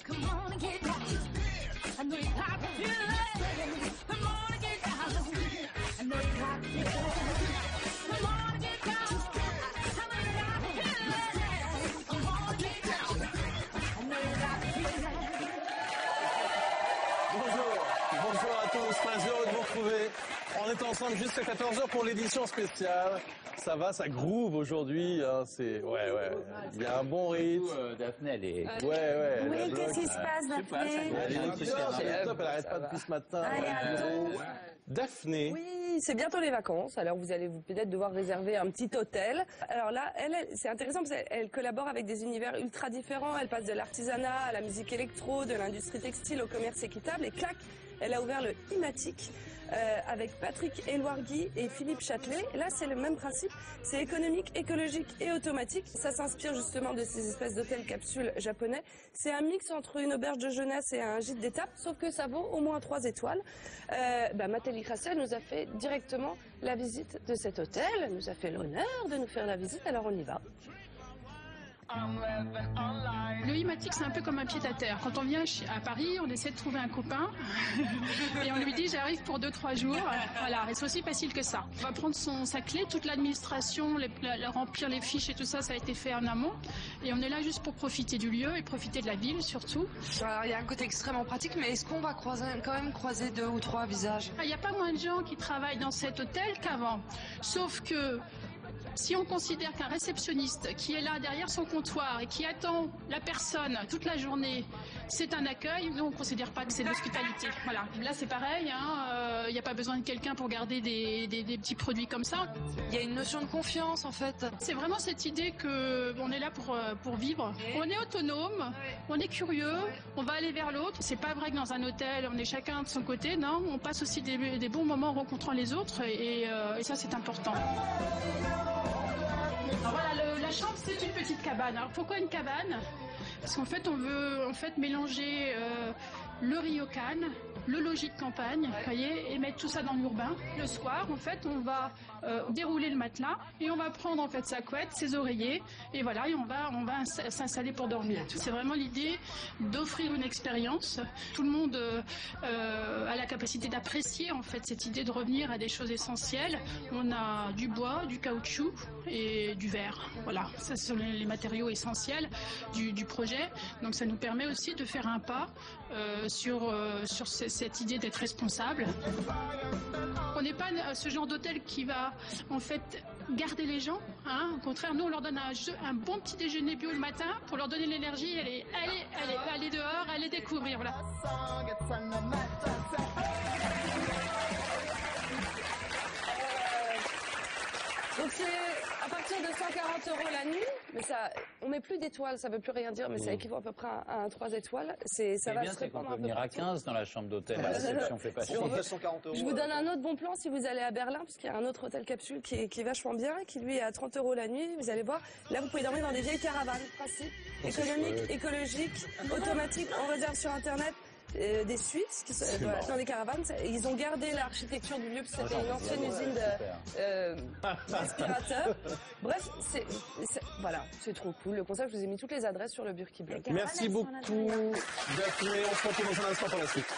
Come on and get down. I know you're popular. Come on and get down. I know you're popular. Come on and get down. I know you're popular. Come on and get down. I know you're popular. Bonjour, bonjour à tous, très heureux de vous retrouver. On est ensemble jusqu'à 14h pour l'édition spéciale. Ça va, ça groove aujourd'hui, hein, c'est... Ouais, il y a un bon rythme. Daphné, elle est... Ouais. Oui, qu'est-ce qui se passe, Daphné? Elle est top, elle arrête pas depuis ce matin. Daphné. Oui, c'est bientôt les vacances, alors vous allez peut-être devoir réserver un petit hôtel. Alors là, elle c'est intéressant parce qu'elle collabore avec des univers ultra différents. Elle passe de l'artisanat à la musique électro, de l'industrie textile au commerce équitable. Et clac, elle a ouvert le Imatic avec Patrick Elouargui et Philippe Châtelet. Là, c'est le même principe. C'est économique, écologique et automatique. Ça s'inspire justement de ces espèces d'hôtels capsules japonais. C'est un mix entre une auberge de jeunesse et un gîte d'étape, sauf que ça vaut au moins 3 étoiles. Mathilde Crassel nous a fait directement la visite de cet hôtel. Elle nous a fait l'honneur de nous faire la visite, alors on y va. Le Imatic, c'est un peu comme un pied-à-terre. Quand on vient à Paris, on essaie de trouver un copain et on lui dit j'arrive pour 2-3 jours. Voilà, et c'est aussi facile que ça. On va prendre sa clé, toute l'administration, remplir les fiches et tout ça, ça a été fait en amont. Et on est là juste pour profiter du lieu et profiter de la ville surtout. Alors, il y a un côté extrêmement pratique, mais est-ce qu'on va quand même croiser 2 ou 3 visages? Il n'y a pas moins de gens qui travaillent dans cet hôtel qu'avant. Sauf que si on considère qu'un réceptionniste qui est là derrière son comptoir et qui attend la personne toute la journée, c'est un accueil, nous on ne considère pas que c'est de l'hospitalité. Voilà. Là c'est pareil, il n'y a pas besoin de quelqu'un pour garder des petits produits comme ça. Il y a une notion de confiance en fait. C'est vraiment cette idée qu'on est là pour vivre. On est autonome, on est curieux, on va aller vers l'autre. C'est pas vrai que dans un hôtel on est chacun de son côté, non, on passe aussi des bons moments en rencontrant les autres et ça c'est important. Alors voilà, la chambre c'est une petite cabane. Alors pourquoi une cabane? Parce qu'en fait on veut mélanger le ryokan, le logis de campagne, vous voyez, et mettre tout ça dans l'urbain. Le soir, en fait, on va dérouler le matelas et on va prendre en fait sa couette, ses oreillers, et voilà, et on va s'installer pour dormir. C'est vraiment l'idée d'offrir une expérience. Tout le monde a la capacité d'apprécier en fait cette idée de revenir à des choses essentielles. On a du bois, du caoutchouc et du verre. Voilà, ça sont les matériaux essentiels du projet. Donc ça nous permet aussi de faire un pas sur cette idée d'être responsable. On n'est pas ce genre d'hôtel qui va en fait garder les gens. Hein. Au contraire, nous on leur donne un bon petit déjeuner bio le matin pour leur donner l'énergie. Aller dehors, aller découvrir. Voilà. Donc c'est à partir de 140 € la nuit, mais ça, on met plus d'étoiles, ça veut plus rien dire, mais ça équivaut à peu près à 3 étoiles. Ça va se répandre un peu. On peut venir à 15 dans la chambre d'hôtel, la réception fait pas chier. Je vous donne un autre bon plan si vous allez à Berlin, parce qu'il y a un autre hôtel capsule qui est vachement bien, qui lui est à 30 € la nuit. Vous allez voir, là vous pouvez dormir dans des vieilles caravanes, principe économique, écologique, automatique, on réserve sur internet. Des suites qui sont dans les caravanes. Ils ont gardé l'architecture du lieu parce que c'était une ancienne usine d'aspirateurs. Bref, voilà, c'est trop cool. Le concept, je vous ai mis toutes les adresses sur le Burki Blog. Merci beaucoup, Daphné. On se retrouve dans un instant pour la suite.